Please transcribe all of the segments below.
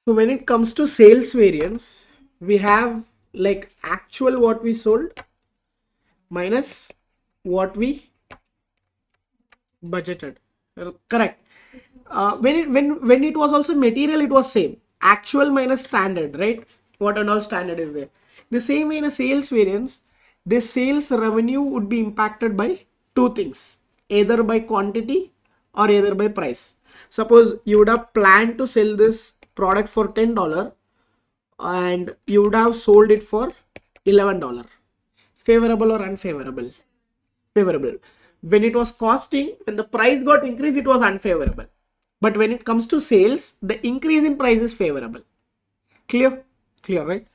So when it comes to sales variance, we have like actual what we sold minus what we budgeted. Correct. When it was also material, it was same. Actual minus standard, right? What and all standard is there. The same way in a sales variance, the sales revenue would be impacted by two things, either by quantity or either by price. Suppose you would have planned to sell this product for $10 and you would have sold it for $11. Favorable or unfavorable? Favorable. When it was costing, when the price got increased, it was unfavorable. But when it comes to sales, the increase in price is favorable. Clear? Clear, right?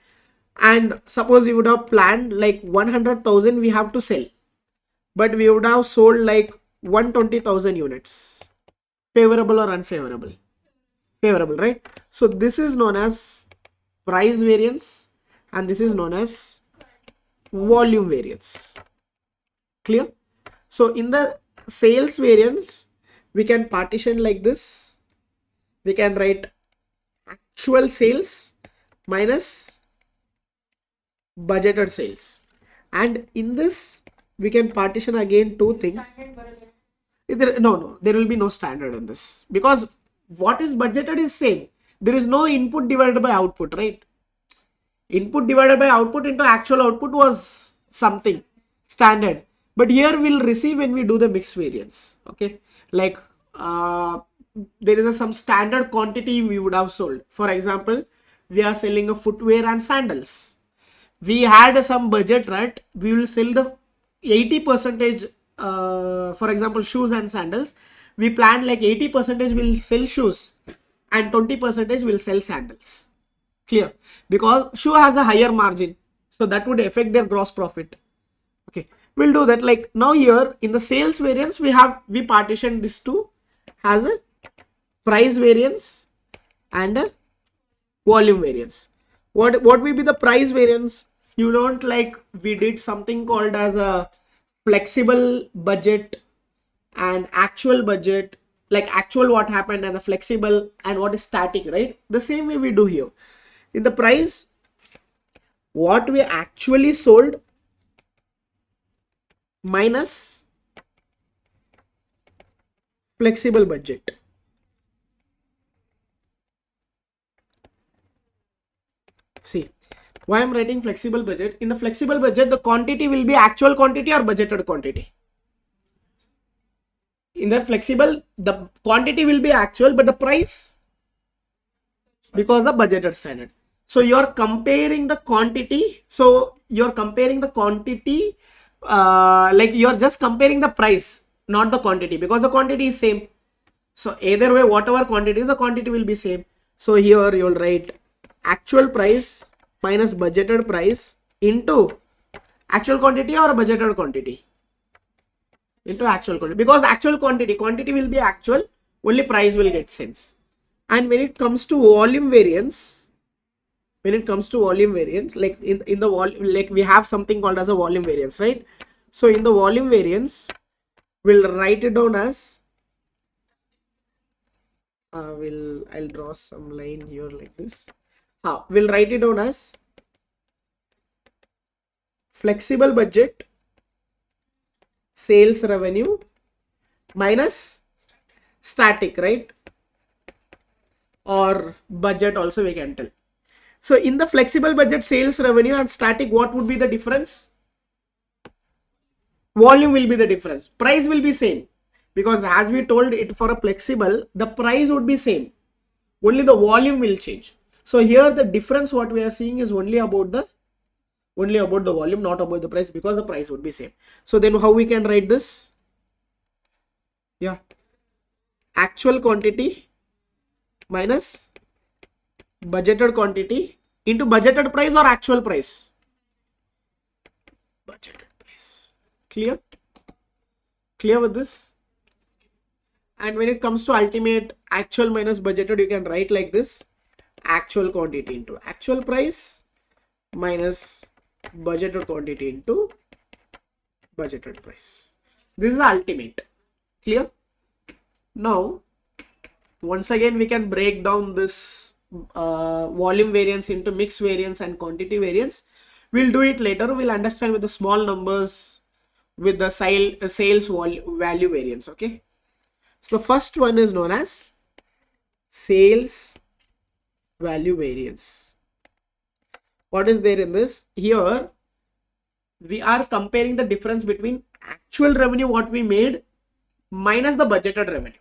And suppose you would have planned like 100,000 we have to sell, but we would have sold like 120,000 units. Favorable or unfavorable? Favorable, right? So this is known as price variance and this is known as volume variance. Clear? So in the sales variance, we can partition like this. We can write actual sales minus budgeted sales. And in this, we can partition again two things. No, there will be no standard in this because what is budgeted is same. There is no input divided by output, right? Input divided by output into actual output was something standard. But here we'll receive when we do the mixed variance. Okay, like there is some standard quantity we would have sold. For example, we are selling a footwear and sandals. We had some budget, right? We will sell the 80%. For example, shoes and sandals. We planned like 80% will sell shoes and 20% will sell sandals. Clear? Because shoe has a higher margin, so that would affect their gross profit. Okay, we'll do that. Like now here in the sales variance, we partitioned this two as a price variance and a volume variance. What will be the price variance? You don't like we did something called as a flexible budget and actual budget, like actual what happened and the flexible and what is static, right? The same way we do here. In the price, what we actually sold minus flexible budget. See, why I'm writing flexible budget? In the flexible budget, the quantity will be actual quantity or budgeted quantity. In the flexible, the quantity will be actual, but the price, because the budgeted standard. So you're comparing the quantity. So you're comparing the quantity, like you're just comparing the price, not the quantity, because the quantity is same. So either way, whatever quantity is, the quantity will be same. So here you'll write actual price minus budgeted price into actual quantity or budgeted quantity. Into actual quantity, because actual quantity will be actual, only price will get sense. And when it comes to volume variance, like in the volume, like we have something called as a volume variance, right? So in the volume variance, we'll write it down as I'll draw some line here like this. We'll write it down as flexible budget sales revenue minus static, right? Or budget also we can tell. So in the flexible budget sales revenue and static, what would be the difference? Volume will be the difference. Price will be same, because as we told it, for a flexible, the price would be same, only the volume will change. So here the difference what we are seeing is only about the volume, not about the price, because the price would be same. So then how we can write this? Yeah, actual quantity minus budgeted quantity into budgeted price or actual price? Budgeted price. Clear? Clear with this? And when it comes to ultimate, actual minus budgeted, you can write like this: actual quantity into actual price minus budgeted quantity into budgeted price. This is the ultimate. Clear? Now once again we can break down this volume variance into mix variance and quantity variance. We'll do it later. We'll understand with the small numbers with the sales value variance. Okay. So the first one is known as sales value variance. What is there in this? Here we are comparing the difference between actual revenue what we made minus the budgeted revenue.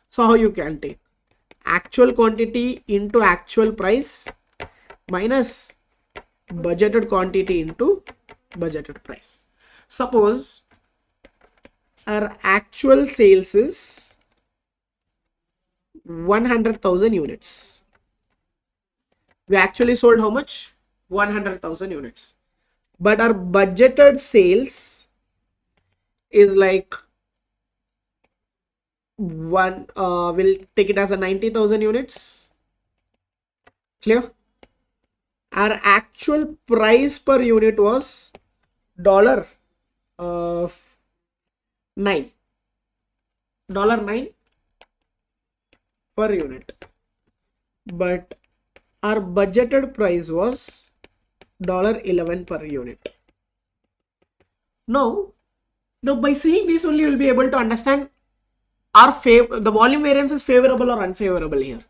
So how you can take actual quantity into actual price minus budgeted quantity into budgeted price. Suppose our actual sales is 100,000 units. We actually sold how much? 100,000 units. But our budgeted sales is like we'll take it as a 90,000 units. Clear? Our actual price per unit was $9 per unit, but our budgeted price was $11 per unit. Now by seeing this only you'll be able to understand the volume variance is favorable or unfavorable here.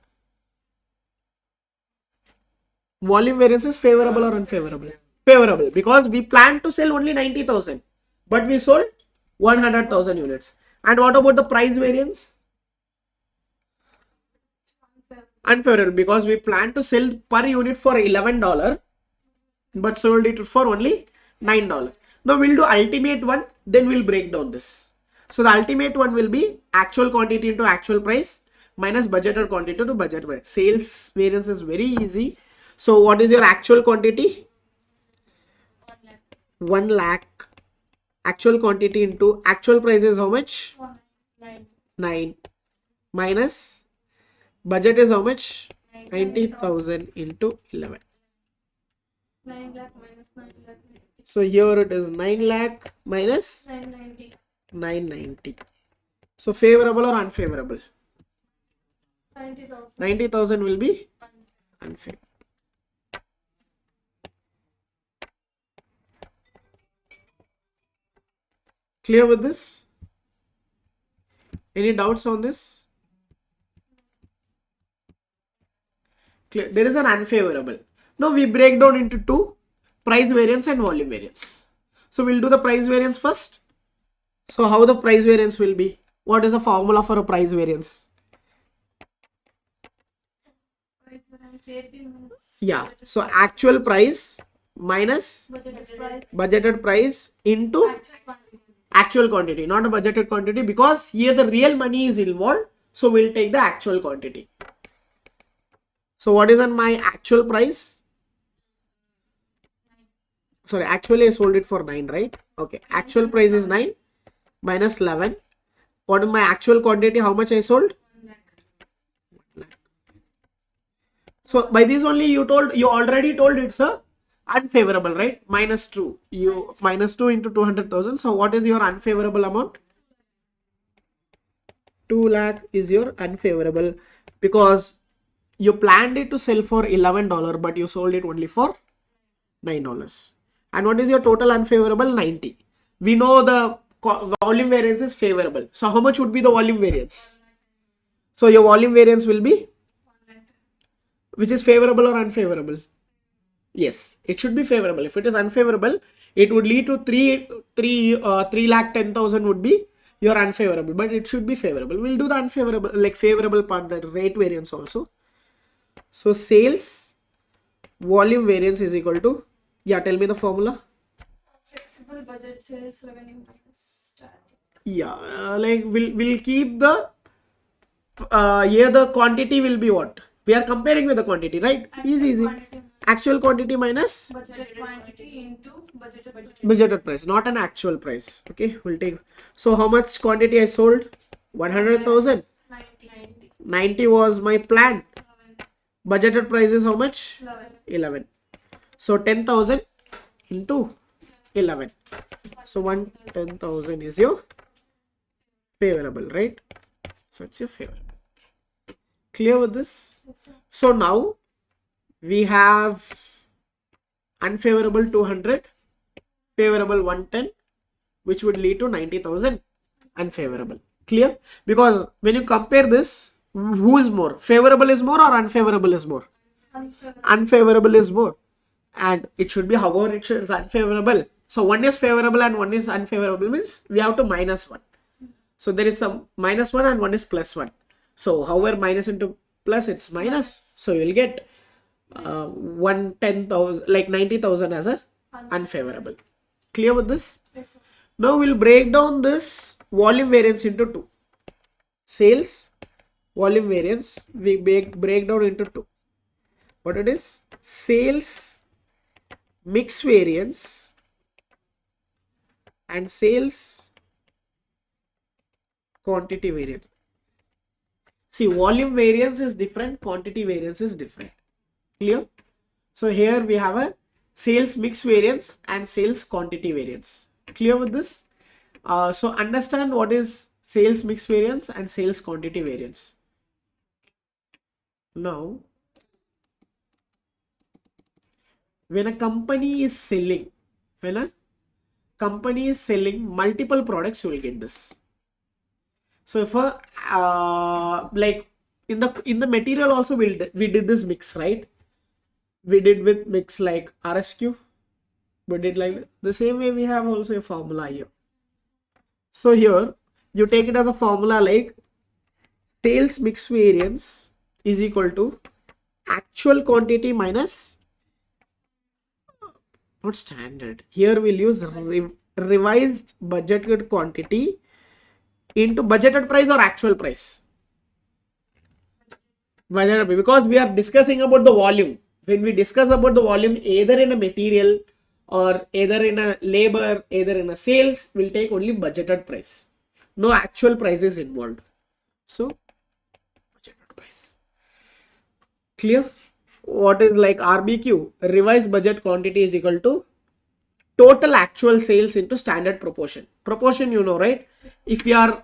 Volume variance is favorable or unfavorable? Favorable, because we planned to sell only 90,000, but we sold 100,000 units. And what about the price variance? Unfavorable, because we planned to sell per unit for $11, but sold it for only $9. Now we'll do ultimate one, then we'll break down this. So the ultimate one will be actual quantity into actual price minus budgeted quantity to budget price. Sales variance is very easy. So what is your actual quantity? 1 lakh. Actual quantity into actual price is how much? 9. Minus budget is how much? 90,000 into 11. 9 lakh minus 9 lakh. So here it is 9 lakh minus 990. 990. So favorable or unfavorable? 90,000. 90,000 will be unfavorable. Clear with this? Any doubts on this? Clear. There is an unfavorable. Now we break down into two: price variance and volume variance. So we'll do the price variance first. So how the price variance will be? What is the formula for a price variance? Yeah. So actual price minus budgeted price into actual quantity, not a budgeted quantity, because here the real money is involved. So we'll take the actual quantity. So what is on my actual price? Sorry, actually I sold it for 9, right? Okay, actual price is 9 minus 11. What is my actual quantity? How much I sold? 1 lakh. So by this only you already told it's a unfavorable, right? Minus 2. Minus 2 into 200,000. So what is your unfavorable amount? 2 lakh is your unfavorable, because you planned it to sell for $11, but you sold it only for $9. And what is your total unfavorable? 90. We know the volume variance is favorable. So how much would be the volume variance? So your volume variance will be, which is favorable or unfavorable? Yes, it should be favorable. If it is unfavorable, it would lead to 3,10,000 would be your unfavorable, but it should be favorable. We'll do the unfavorable, like favorable part, that rate variance also. So sales volume variance is equal to, yeah, tell me the formula. Flexible budget sales revenue minus static. Yeah, like we'll keep the here the quantity will be what? We are comparing with the quantity, right? Easy. Actual quantity minus Budgeted quantity into budgeted price, not an actual price. Okay, we'll take. So how much quantity I sold? 100,000. 90 was my plan. Budgeted price is how much? 11. So 10,000 into 11. So 10,000 is your favorable, right? So it's your favorable. Clear with this? Yes, sir. So now we have unfavorable 200, favorable 110, which would lead to 90,000 unfavorable. Clear? Because when you compare this, who is more? Favorable is more or unfavorable is more? Unfavorable. Unfavorable is more. And it should be however it is unfavorable. So one is favorable and one is unfavorable means we have to minus 1. So there is some minus 1 and one is plus 1. So however minus into plus, it's minus. So you will get 110,000, like 90,000 as a unfavorable. Clear with this? Yes, sir. Now we'll break down this volume variance into 2. Sales volume variance we break down into 2. What it is? Sales mix variance and sales quantity variance. See, volume variance is different, quantity variance is different. Clear? So here we have a sales mix variance and sales quantity variance. Clear with this? So understand what is sales mix variance and sales quantity variance. Now, when a company is selling, multiple products, you will get this. So if like in the material also we did this mix, right? We did with mix like RSQ. We did like the same way we have also a formula here. So here you take it as a formula like sales mix variance is equal to actual quantity minus, not standard. Here we'll use revised budgeted quantity into budgeted price or actual price. Budgeted, because we are discussing about the volume. When we discuss about the volume, either in a material or either in a labor, either in a sales, we'll take only budgeted price. No actual prices involved. So budgeted price. Clear? What is like RBQ? Revised budget quantity is equal to total actual sales into standard proportion. Proportion, you know, right? If we are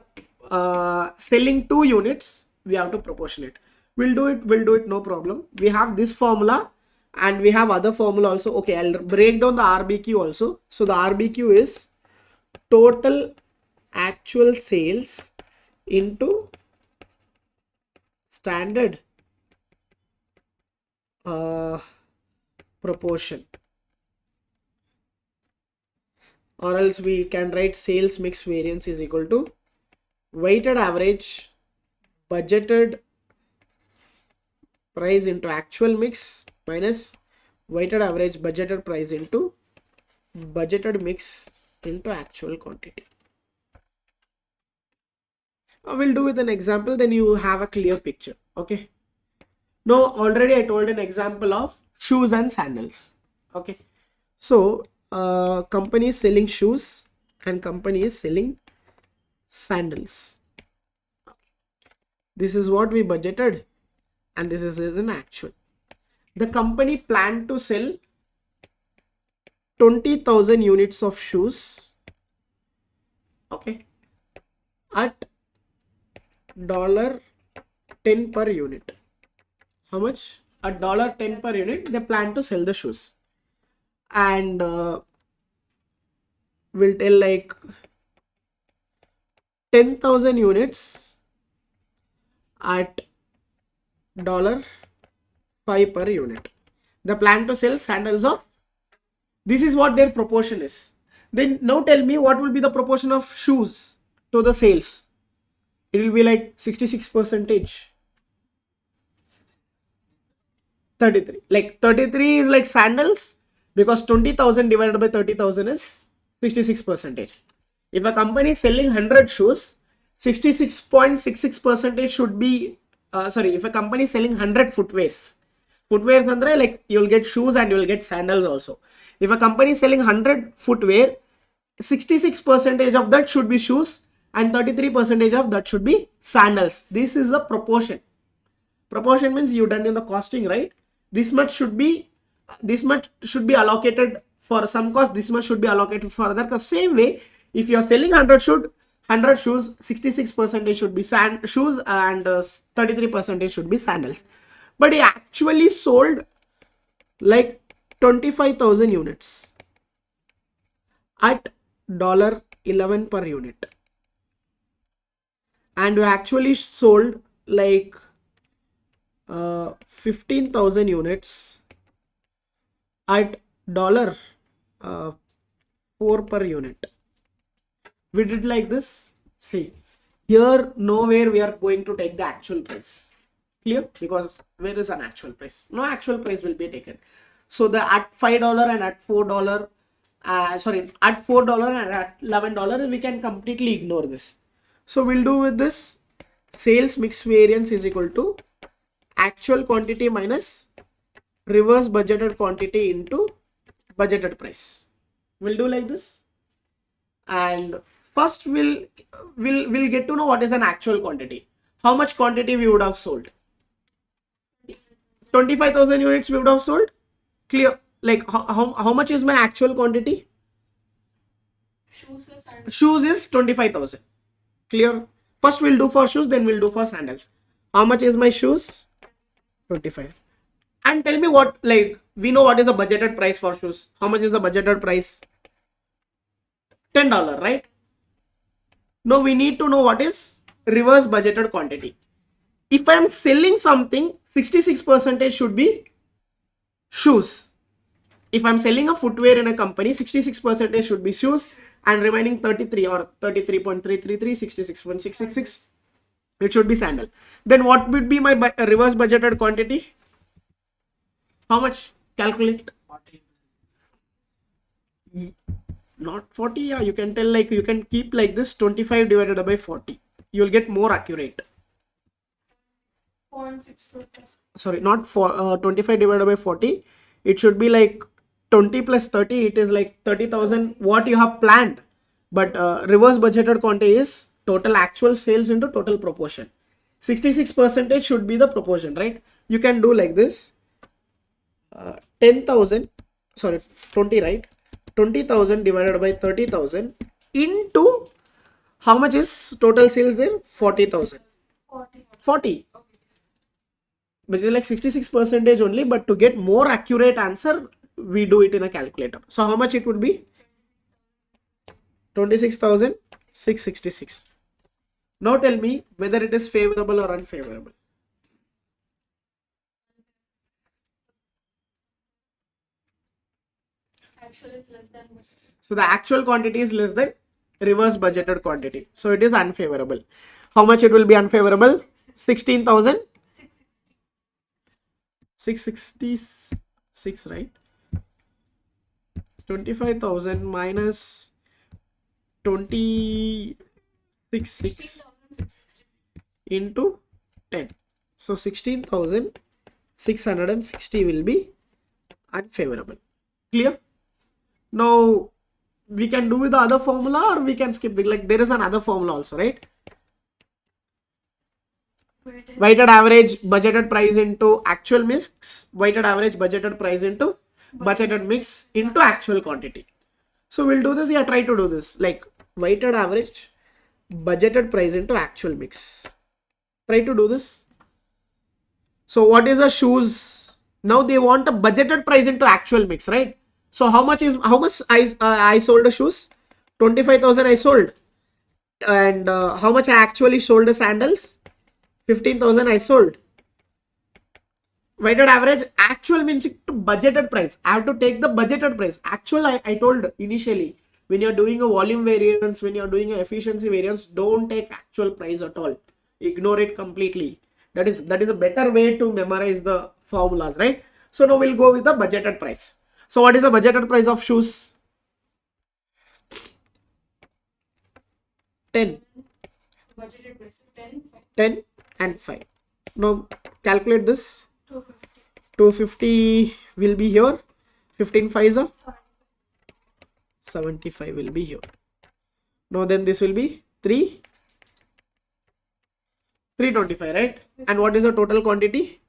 selling 2 units, we have to proportion it. We'll do it, no problem. We have this formula and we have other formula also. Okay, I'll break down the RBQ also. So the RBQ is total actual sales into standard proportion. Or else we can write sales mix variance is equal to weighted average budgeted price into actual mix minus weighted average budgeted price into budgeted mix into actual quantity. I will do with an example, then you have a clear picture. Okay. Now already I told an example of shoes and sandals. Okay. So company is selling shoes and company is selling sandals. This is what we budgeted and this is an actual. The company planned to sell 20,000 units of shoes, okay, at $10 per unit. How much? At $10 per unit they plan to sell the shoes, and we'll tell like 10,000 units at $5 per unit. They plan to sell sandals of, this is what their proportion is. Then now tell me what will be the proportion of shoes to the sales. It will be like 66%. 33. Like 33 is like sandals, because 20,000 divided by 30,000 is 66%. If a company is selling 100 shoes, 66.66% should be if a company is selling 100 footwears andre, like you will get shoes and you will get sandals also. If a company is selling 100 footwear, 66% of that should be shoes and 33% of that should be sandals. This is the proportion. Proportion means you done in the costing, right? This much should be allocated for some cost, this much should be allocated for other cost. Same way, if you are selling 100 100 shoes, 66% should be shoes and 33% should be sandals. But he actually sold like 25,000 units at $11 per unit. And we actually sold like 15,000 units at $4 per unit. We did like this. See, here nowhere we are going to take the actual price. Clear? Because where is an actual price? No actual price will be taken. So the at $5 and at $4, at $4 and at $11, we can completely ignore this. So we'll do with this, sales mix variance is equal to actual quantity minus reverse budgeted quantity into budgeted price. We'll do like this. And first we'll get to know what is an actual quantity. How much quantity we would have sold? 25,000 units we would have sold. Clear? Like how much is my actual quantity? Shoes is 25,000. Clear? First we'll do for shoes, then we'll do for sandals. How much is my shoes? 25. And tell me what, like, we know what is the budgeted price for shoes. How much is the budgeted price? $10, right? Now we need to know what is reverse budgeted quantity. If I am selling something, 66% should be shoes. If I'm selling a footwear in a company, 66% should be shoes, and remaining 33 or 33.333, 66.666, it should be sandal. Then what would be my reverse budgeted quantity? How much? Calculate. 40. Not 40. Yeah, you can tell, like, you can keep like this, 25 divided by 40. You will get more accurate. 0.6. Sorry, not 25 divided by 40. It should be like 20 plus 30. It is like 30,000 what you have planned. But reverse budgeted quantity is total actual sales into total proportion. 66% should be the proportion, right? You can do like this. 10,000, sorry, 20, right? 20,000 divided by 30,000 into how much is total sales there? 40,000. 40. Which is like 66% only, but to get more accurate answer, we do it in a calculator. So how much it would be? 26,666. Now tell me whether it is favorable or unfavorable. Actual is less than budget. So the actual quantity is less than reverse budgeted quantity. So it is unfavorable. How much it will be unfavorable? 16,000. 666, right? 25,000 minus 26,6 into 10. So 16,660 will be unfavorable. Clear? Now we can do with the other formula, or we can skip it. Like, there is another formula also, right? Weighted average budgeted price into actual mix, weighted average budgeted price into budgeted mix into actual quantity. So we'll do this. Yeah, try to do this. Like, weighted average budgeted price into actual mix. Try to do this. So what is the shoes? Now they want a budgeted price into actual mix, right? So how much I sold the shoes? 25,000 I sold. And how much I actually sold the sandals? 15,000 I sold. Weighted average, actual means to budgeted price. I have to take the budgeted price. Actual, I told initially, when you're doing a volume variance, when you're doing an efficiency variance, don't take actual price at all. Ignore it completely. That is a better way to memorize the formulas, right? So now we'll go with the budgeted price. So what is the budgeted price of shoes? 10. Budgeted price 10. 10 and 5. Now calculate this. 250. 250 will be here. 15 5s are 75 will be here. Now then this will be 325, right? And what is the total quantity?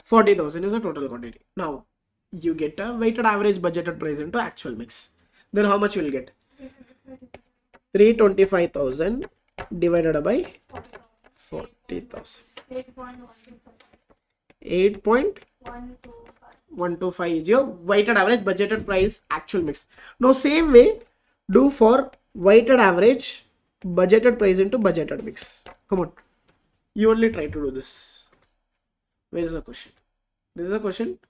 40,000 is the total quantity. Now you get a weighted average budgeted price into actual mix. Then how much you will get? 325,000 divided by 40,000. 8.125 is your weighted average budgeted price actual mix. Now same way do for weighted average budgeted price into budgeted mix. Come on, you only try to do this. Where is the question? This is a question.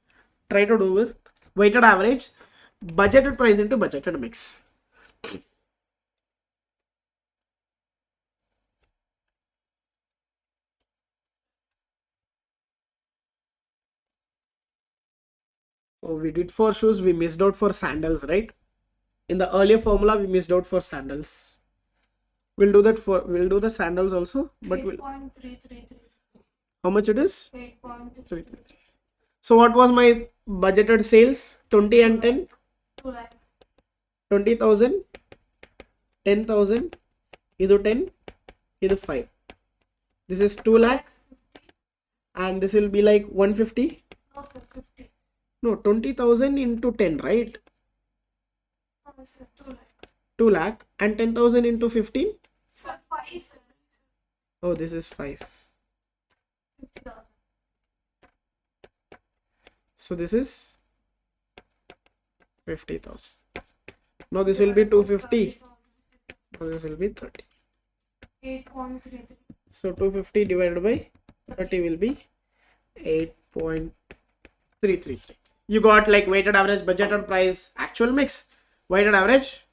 Try to do with weighted average budgeted price into budgeted mix. So we did for shoes, we missed out for sandals, right? In the earlier formula, we missed out for sandals. We'll do the sandals also, but we'll. 8.333. How much it is? 8.333. So what was my budgeted sales? 20 and 10? 2 lakh. 20,000, 10,000, either 10, either 5. This is 2 lakh, and this will be like 150. No, sir, 50. No, 20,000 into 10, right? No, sir, 2 lakh. 2 lakh, and 10,000 into 15. 5, sir. Oh, this is 5. 50,000. So this is 50,000. Now this will be 250. Now this will be 30. 8.33. So 250 divided by 30 will be 8.333. You got like weighted average budgeted price actual mix, weighted average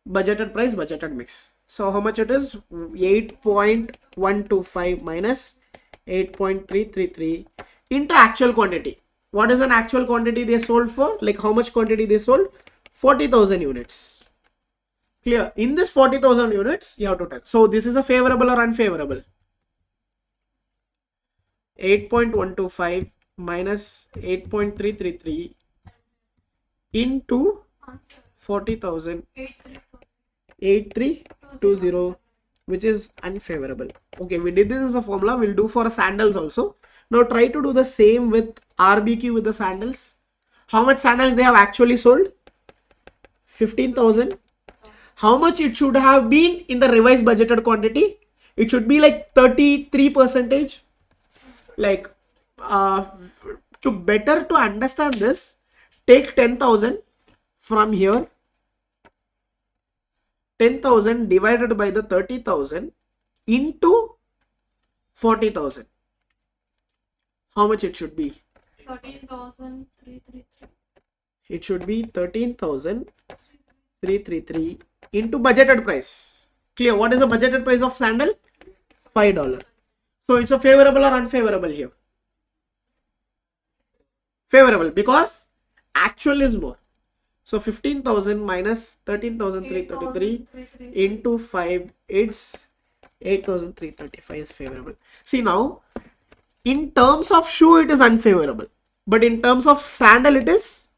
budgeted price budgeted mix. So how much it is? 8.125 minus 8.333 into actual quantity. What is an actual quantity they sold for? Like how much quantity they sold? 40,000 units. Clear? In this 40,000 units, you have to tell. So this is a favorable or unfavorable? 8.125 minus 8.333 into 40,000, 8320, which is unfavorable. Okay, we did this as a formula. We'll do for sandals also. Now try to do the same with RBQ with the sandals. How much sandals they have actually sold? 15,000. How much it should have been in the revised budgeted quantity? It should be like 33%. Like to better to understand this, take 10,000 from here. 10,000 divided by the 30,000 into 40,000. How much it should be? 13,333. It should be 13,333 into budgeted price. Clear? What is the budgeted price of sandal? $5. So it's a favorable or unfavorable here? Favorable, because actual is more. So 15,000 minus 13,333 into 5, it's 8,335 is favorable. See now, in terms of shoe it is unfavorable, but in terms of sandal it is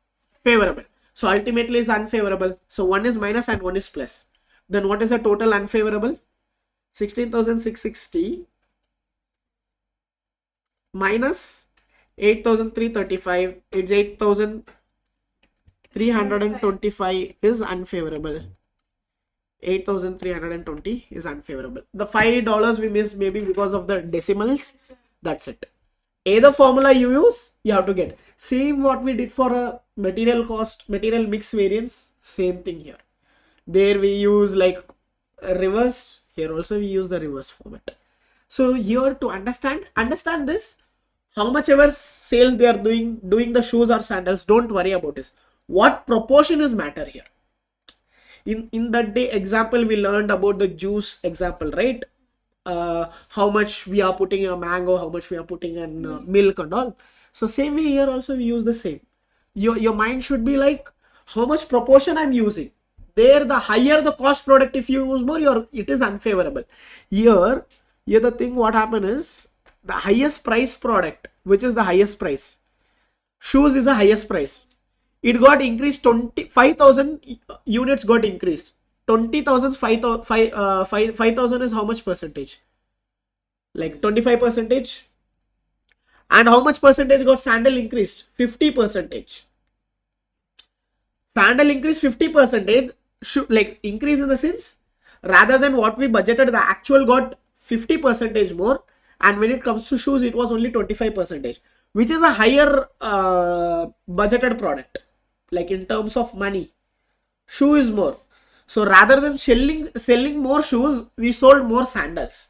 favorable. So ultimately it's unfavorable. So one is minus and one is plus. Then what is the total unfavorable? 16,660 minus 8,335. It's 8,325 is unfavorable. 8,320 is unfavorable. The $5 we missed maybe because of the decimals. That's it. Either formula you use, you have to get. Same what we did for a material cost, material mix variance. Same thing here. There we use like a reverse. Here also we use the reverse format. So here to understand this, how much ever sales they are doing the shoes or sandals, don't worry about this. What proportion is matter here? In that day example, we learned about the juice example, right? How much we are putting in a mango, how much we are putting in milk and all. So same way here also we use the same. Your mind should be like, how much proportion I'm using. There the higher the cost product, if you use more, it is unfavorable. Here the thing what happen is, the highest price product, which is the highest price. Shoes is the highest price. It got increased, 5,000 units got increased. 20,000, 5,000 is how much percentage? Like 25%. And how much percentage got sandal increased? 50%. Sandal increased 50%. Like increase in the sense, rather than what we budgeted, the actual got 50% more, and when it comes to shoes it was only 25%, which is a higher budgeted product. Like in terms of money, shoe is more. So rather than selling more shoes, we sold more sandals.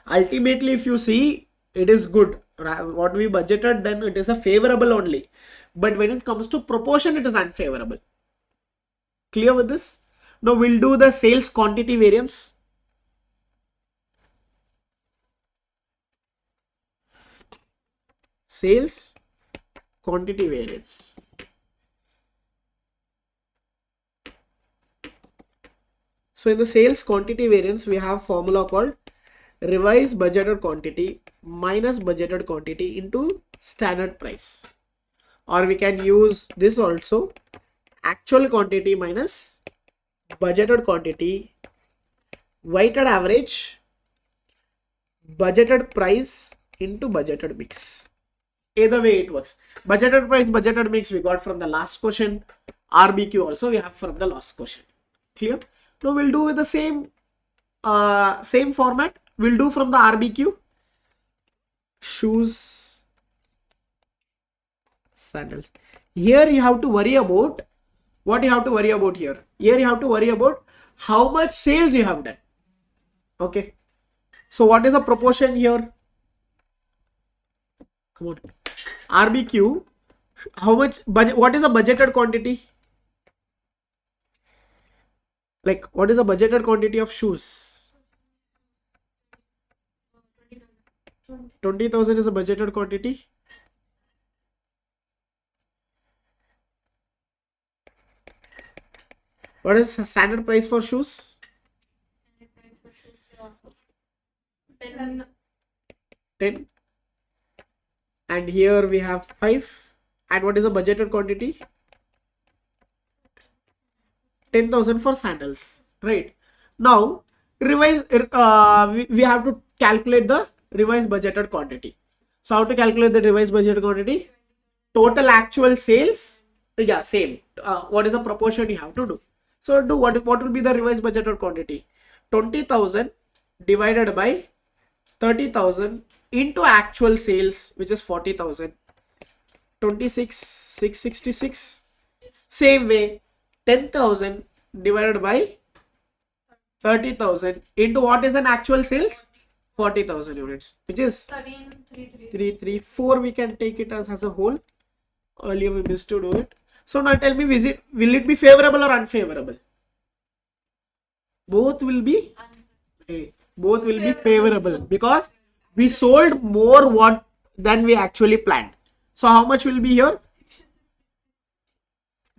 Ultimately, if you see, it is good. What we budgeted, then it is a favorable only. But when it comes to proportion, it is unfavorable. Clear with this? Now we'll do the sales quantity variance. Sales quantity variance. So in the sales quantity variance, we have formula called revised budgeted quantity minus budgeted quantity into standard price. Or we can use this also, actual quantity minus budgeted quantity, weighted average, budgeted price into budgeted mix. Either way it works. Budgeted price, budgeted mix we got from the last question. RBQ also we have from the last question. Clear? Now we'll do with the same format. We'll do from the RBQ. Shoes, sandals. Here you have to worry about what you have to worry about here. Here you have to worry about how much sales you have done. Okay. So what is the proportion here? Come on. RBQ. How much budget? What is the budgeted quantity? Like what is the budgeted quantity of shoes? 20,000 is a budgeted quantity. What is the standard price for shoes? 10. And here we have 5. And what is the budgeted quantity? 10,000 for sandals. Right. Now, revise. We have to calculate the revised budgeted quantity. So, how to calculate the revised budgeted quantity? Total actual sales. Yeah, same. What is the proportion you have to do? So, do what will be the revised budgeted quantity? 20,000 divided by 30,000 into actual sales, which is 40,000. 26,666. Same way, 10,000 divided by 30,000 into what is an actual sales? 40,000 units, which is 334. We can take it as a whole. Earlier we missed to do it. So now tell me, will it be favorable or unfavorable? Both will be favorable because we sold more than we actually planned. So how much will be here?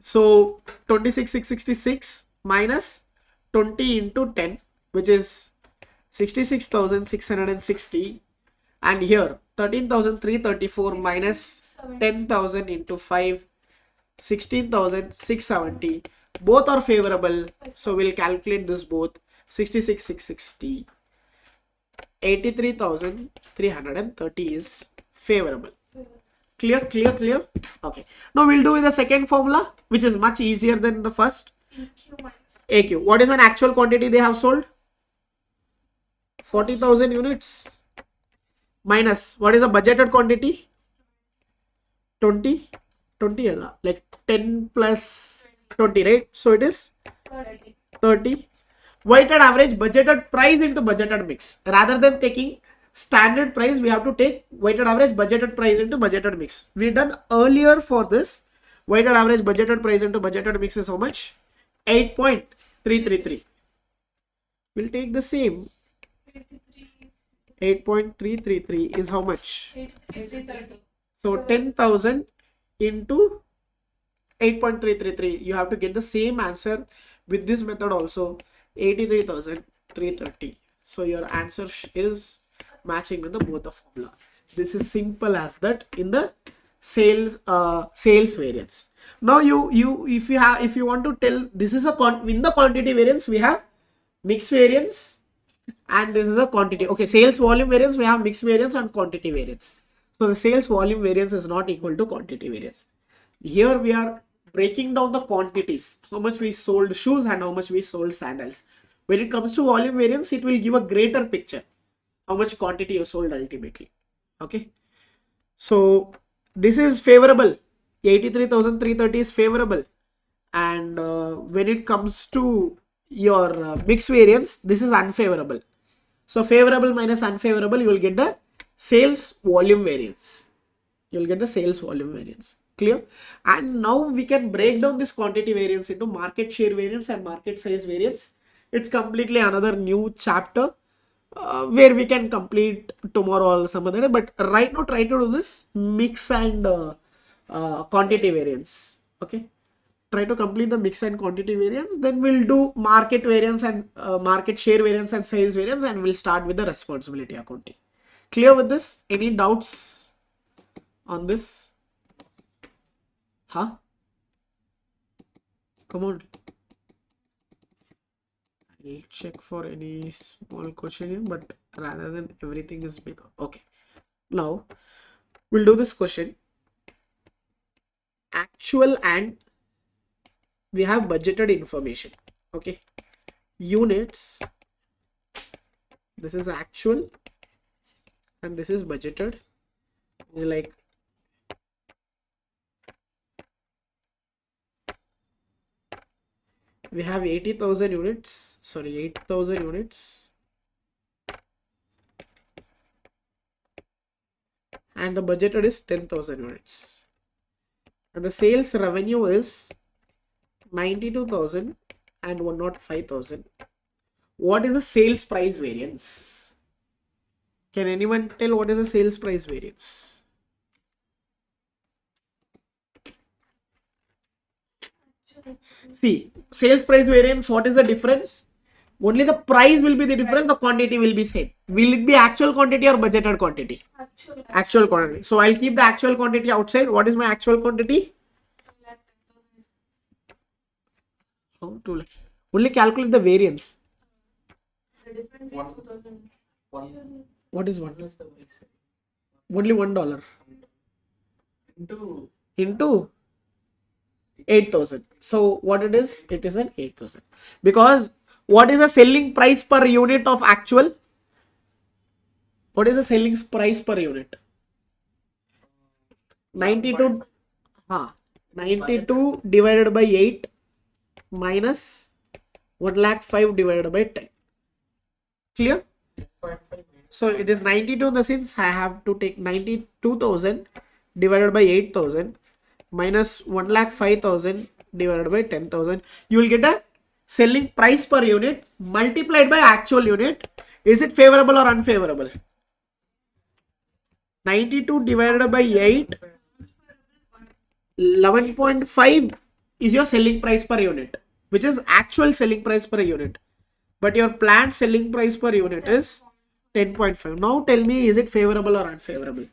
So 26,666 minus 20 into 10, which is 66,660, and here 13,334 minus 10,000 into 5, 16,670. Both are favorable, so we'll calculate this both. 66,660, 83,330 is favorable. Clear? Okay. Now we'll do with the second formula, which is much easier than the first. AQ. What is an actual quantity they have sold? 40,000 units. Minus what is a budgeted quantity? 20, like 10 plus 20, right? So it is 30. Weighted average budgeted price into budgeted mix. Rather than taking standard price, we have to take weighted average budgeted price into budgeted mix. We done earlier for this. Weighted average budgeted price into budgeted mix is how much? 8.333. We'll take the same. 8.333 is how much? So 10,000 into 8.333. You have to get the same answer with this method also. 83,330. So your answer is matching with the both the formula. This is simple as that in the sales variance. Now if you want to tell, this is in the quantity variance we have mix variance, and this is a quantity. Okay, sales volume variance we have mix variance and quantity variance. So the sales volume variance is not equal to quantity variance. Here we are breaking down the quantities, how much we sold shoes and how much we sold sandals. When it comes to volume variance, it will give a greater picture how much quantity you sold ultimately. Okay, so this is favorable. 83,330 is favorable. And when it comes to your mix variance, this is unfavorable. So favorable minus unfavorable, you will get the sales volume variance. You will get the sales volume variance. Clear? And now we can break down this quantity variance into market share variance and market size variance. It's completely another new chapter where we can complete tomorrow or some other day. But right now, try to do this mix and quantity variance. Okay, try to complete the mix and quantity variance, then we'll do market variance and market share variance and sales variance, and we'll start with the responsibility accounting. Clear with this? Any doubts on this? Huh? Come on, I'll check for any small question here, but rather than everything is big. Okay, now we'll do this question. Actual and we have budgeted information. Okay, units, this is actual and this is budgeted. It's like we have 80,000 units, sorry, 8,000 units, and the budgeted is 10,000 units, and the sales revenue is 92,000 and 105,000. What is the sales price variance? Can anyone tell what is the sales price variance? See, sales price variance, what is the difference? Only the price will be the difference, the quantity will be same. Will it be actual quantity or budgeted quantity? Actual quantity. So I'll keep the actual quantity outside. What is my actual quantity? Oh, 2 lakh. Only calculate the variance. The difference is 2,000. What is one? Only $1 into 8,000. So what it is? It is an 8,000. Because what is the selling price per unit of actual? What is the selling price per unit? 92. 92 divided by 8 minus 1,05,000 divided by 10. Clear? So it is 92 in the sense I have to take 92,000 divided by 8,000 minus 1,05,000 divided by 10,000. You will get a selling price per unit multiplied by actual unit. Is it favorable or unfavorable? 92 divided by 8, 11.5 is your selling price per unit, which is actual selling price per unit. But your planned selling price per unit is 10.5. Now tell me, is it favorable or unfavorable?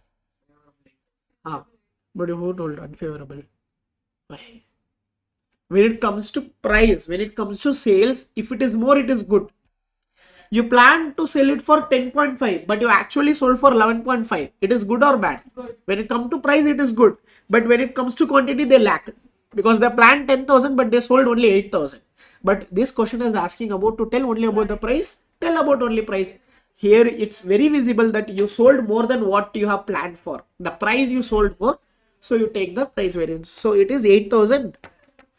But who told unfavorable? Why? When it comes to price, when it comes to sales, if it is more, it is good. You plan to sell it for 10.5, but you actually sold for 11.5. It is good or bad? Good. When it comes to price, it is good. But when it comes to quantity, they lack. Because they planned 10,000, but they sold only 8,000. But this question is asking about to tell only about the price. Tell about only price. Here, it's very visible that you sold more than what you have planned for. The price you sold for. So you take the price variance. So it is 8,000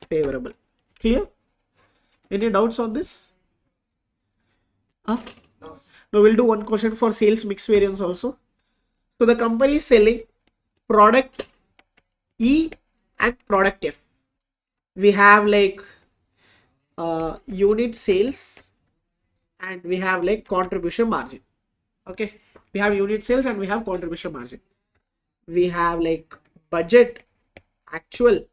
favorable. Clear? Any doubts on this? Now we'll do one question for sales mix variance also. So the company is selling product E and product F. We have like unit sales and we have like contribution margin. Okay, we have unit sales and we have contribution margin. We have like budget actual.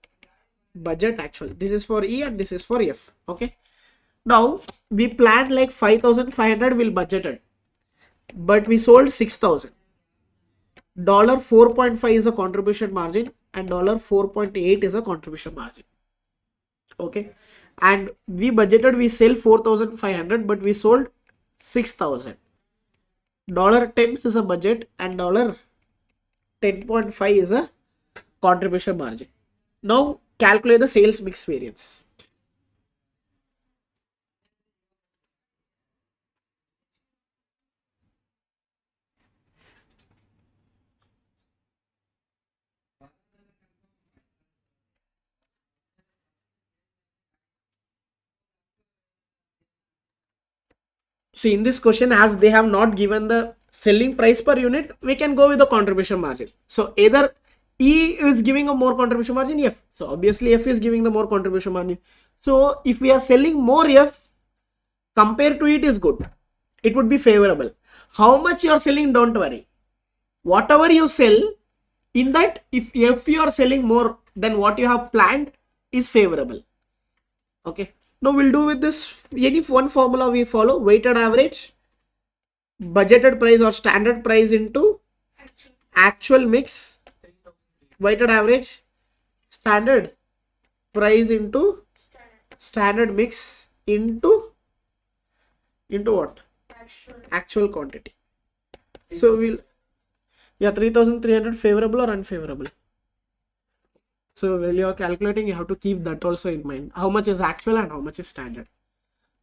This is for E and this is for F. Okay, now we planned like 5,500 will budgeted, but we sold 6,000. $4.5 is a contribution margin and $4.8 is a contribution margin. Okay, and we budgeted we sell 4,500, but we sold 6,000. $10 is a budget and $10.5 is a contribution margin. Now calculate the sales mix variance. See, in this question, as they have not given the selling price per unit, we can go with the contribution margin. So either E is giving a more contribution margin, F. So obviously F is giving the more contribution margin. So if we are selling more F, compared to it is good. It would be favorable. How much you are selling, don't worry. Whatever you sell, in that, if you are selling more than what you have planned, is favorable. Okay. Now we'll do with this any one formula we follow: weighted average, budgeted price or standard price into actual mix, weighted average, standard price into standard mix into what? Actual quantity. So we'll, yeah, 3,300 favorable or unfavorable. So while you are calculating, you have to keep that also in mind. How much is actual and how much is standard.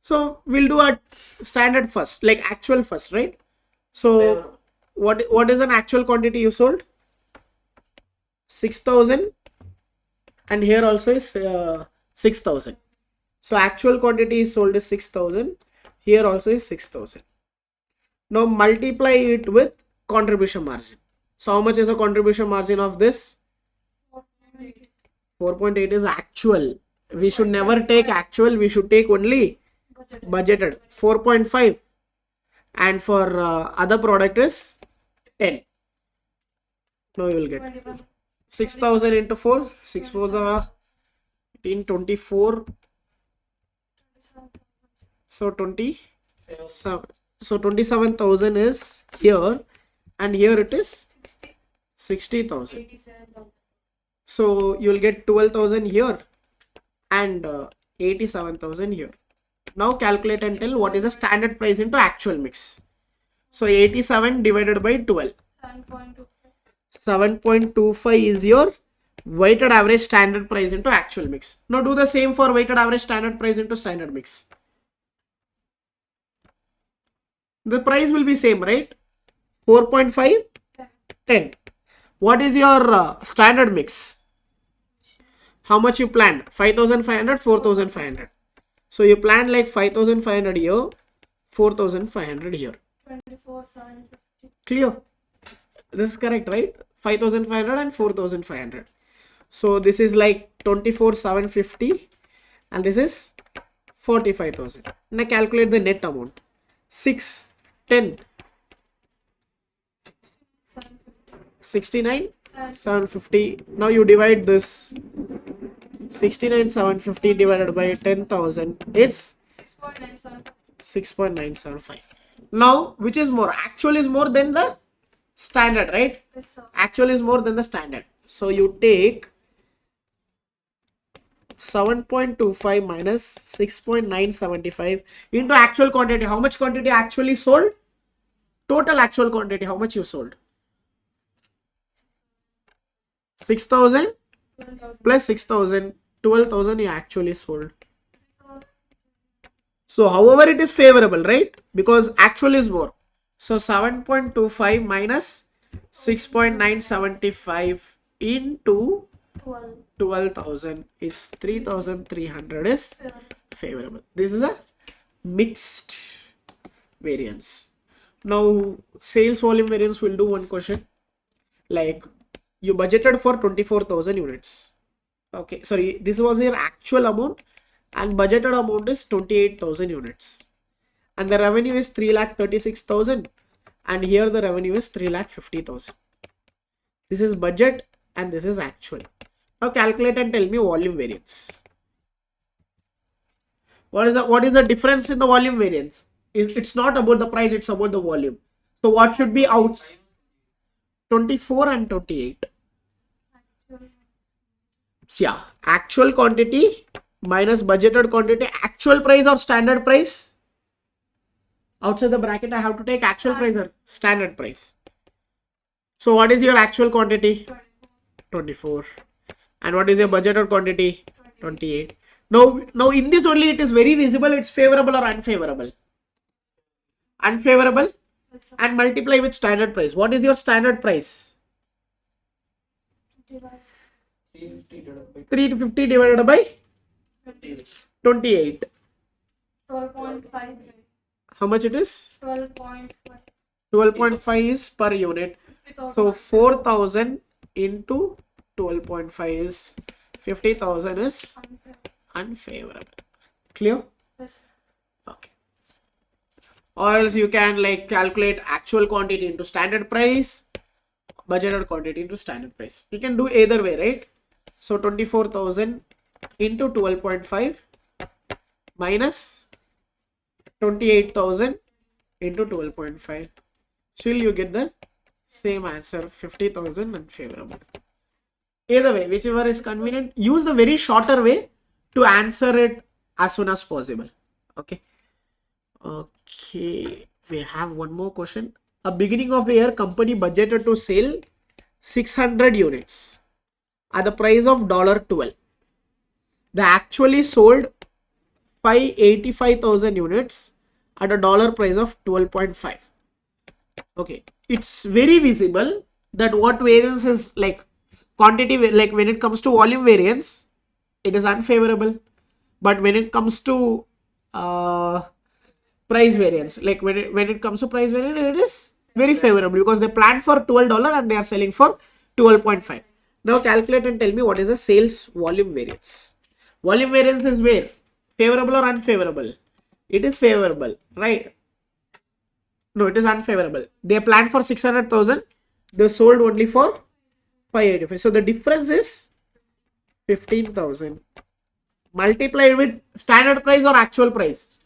So we'll do a standard first, like actual first, right? So what is an actual quantity you sold? 6,000, and here also is 6,000. So actual quantity is sold is 6,000. Here also is 6,000. Now multiply it with contribution margin. So how much is the contribution margin of this? 4.8 is actual. We should never take actual. We should take only budgeted. 4.5. And for other product is 10. Now you will get 6,000 into 4. 6 4s are 18, 24. So 27. So 27,000 is here, and here it is 60,000. So you will get 12,000 here and 87,000 here. Now calculate and tell what is the standard price into actual mix. So 87 divided by 12. 7.25 is your weighted average standard price into actual mix. Now do the same for weighted average standard price into standard mix. The price will be same, right? 4.5, 10. What is your standard mix? How much you planned? 5,500, 4,500. So you planned like 5,500 here, 4,500 here. 24,750. Clear? This is correct, right? 5,500 and 4,500. So this is like 24,750 and this is 45,000. Now calculate the net amount. 6, 10, 69, 750. Now you divide this. 69,750 divided by 10,000. It's 6.975. Now, which is more? Actual is more than the standard, right? Yes, sir. Actual is more than the standard. So you take 7.25 minus 6.975 into actual quantity. How much quantity actually sold? Total actual quantity. How much you sold? 6,000 plus 6,000. 12,000 you actually sold. So however it is favorable, right? Because actual is more. So 7.25 minus 6.975 into 12,000 is 3,300 is favorable. This is a mixed variance. Now sales volume variance, will do one question. Like you budgeted for 24,000 units. Okay, sorry, this was your actual amount and budgeted amount is 28,000 units. And the revenue is 3,36,000 and here the revenue is 3,50,000. This is budget and this is actual. Now calculate and tell me volume variance. What is the difference in the volume variance? It's not about the price, it's about the volume. So what should be out? 24 and 28. So yeah, actual quantity minus budgeted quantity, actual price or standard price. Outside the bracket, I have to take actual price or standard price. So what is your actual quantity? 24. And what is your budgeted quantity? 28. Now in this only it is very visible. It's favorable or unfavorable? Unfavorable. And multiply with standard price. What is your standard price? 350 divided by 28. 12.5. How much it is? 12.5. 12.5 is per unit. So 4,000 into 12.5 is 50,000 is unfavorable. Clear? Yes. Okay. Or else you can like calculate actual quantity into standard price, budgeted quantity into standard price. You can do either way, right? So 24,000 into 12.5 minus 28,000 into 12.5. Still you get the same answer, 50,000 unfavorable. Either way, whichever is convenient, use the very shorter way to answer it as soon as possible. Okay. Okay, we have one more question. A beginning of the year company budgeted to sell 600 units at the price of $12. They actually sold 585,000 units at a dollar price of 12.5. Okay, it's very visible that what variance is like quantity, like when it comes to volume variance, it is unfavorable. But when it comes to price variance, like when it comes to price variance, it is very favorable because they planned for $12 and they are selling for 12.5. Now calculate and tell me what is the sales volume variance. Volume variance is where? Favorable or unfavorable? It is favorable, right? No, it is unfavorable. They planned for 600,000. They sold only for 585. So the difference is 15,000 multiplied with standard price or actual price.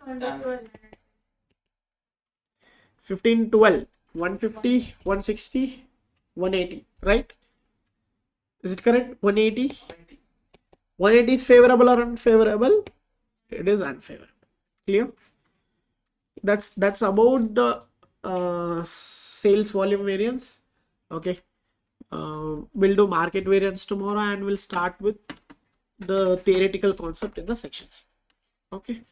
15, 12, 150, 160, 180, right? Is it correct? 180. 180 is favorable or unfavorable? It is unfavorable. Clear? That's about the sales volume variance. Okay. We'll do market variance tomorrow and we'll start with the theoretical concept in the sections. Okay.